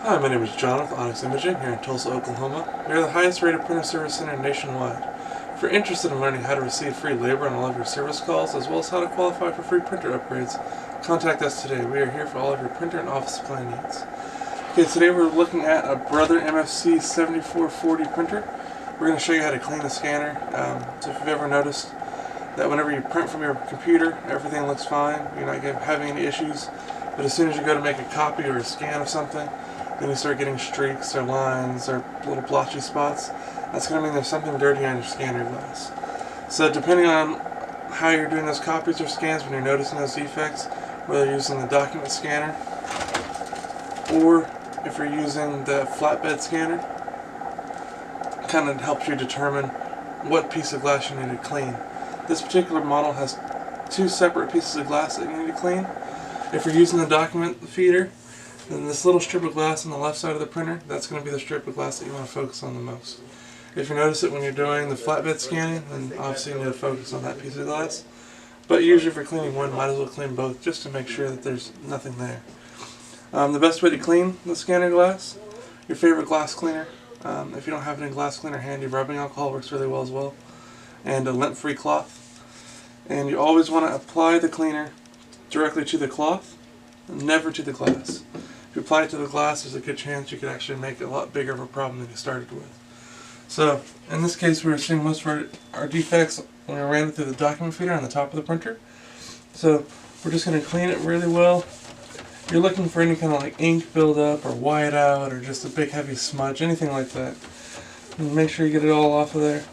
Hi, my name is John with Onyx Imaging here in Tulsa, Oklahoma. We are the highest rated printer service center nationwide. If you're interested in learning how to receive free labor on all of your service calls, as well as how to qualify for free printer upgrades, contact us today. We are here for all of your printer and office supply needs. Okay, today we're looking at a Brother MFC 7440 printer. We're going to show you how to clean the scanner. So if you've ever noticed that whenever you print from your computer, everything looks fine, you're not having any issues, but as soon as you go to make a copy or a scan of something, then you start getting streaks or lines or little blotchy spots. That's going to mean there's something dirty on your scanner glass. So depending on how you're doing those copies or scans, when you're noticing those defects, whether you're using the document scanner or if you're using the flatbed scanner, it kind of helps you determine what piece of glass you need to clean. This particular model has two separate pieces of glass that you need to clean. If you're using the document feeder, then this little strip of glass on the left side of the printer, that's going to be the strip of glass that you want to focus on the most. If you notice it when you're doing the flatbed scanning, then obviously you need to focus on that piece of glass. But usually if you're cleaning one, might as well clean both just to make sure that there's nothing there. The best way to clean the scanner glass, your favorite glass cleaner. If you don't have any glass cleaner handy, rubbing alcohol works really well as well. And a lint-free cloth. And you always want to apply the cleaner directly to the cloth, never to the glass. If you apply it to the glass, there's a good chance you could actually make it a lot bigger of a problem than you started with. So, in this case, we were seeing most of our defects when we ran it through the document feeder on the top of the printer. So, we're just going to clean it really well. If you're looking for any kind of like ink buildup or whiteout or just a big heavy smudge, anything like that, and make sure you get it all off of there.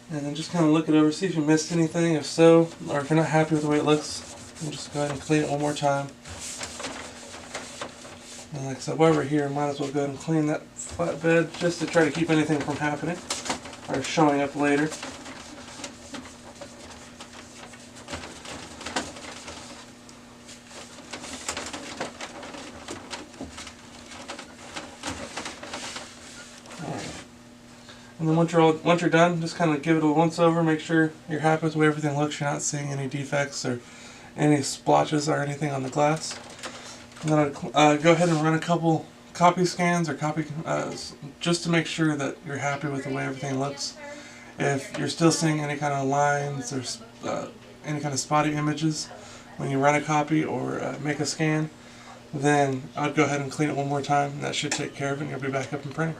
And then just kind of look it over, see if you missed anything. If so, or if you're not happy with the way it looks, just go ahead and clean it one more time. And like I said, while we're here, might as well go ahead and clean that flatbed just to try to keep anything from happening or showing up later. And then once you're done, just kind of give it a once over, make sure you're happy with the way everything looks, you're not seeing any defects or any splotches or anything on the glass. And then I'd go ahead and run a couple copy scans or just to make sure that you're happy with the way everything looks. If you're still seeing any kind of lines or any kind of spotty images when you run a copy or make a scan, then I'd go ahead and clean it one more time, and that should take care of it and you'll be back up and printing.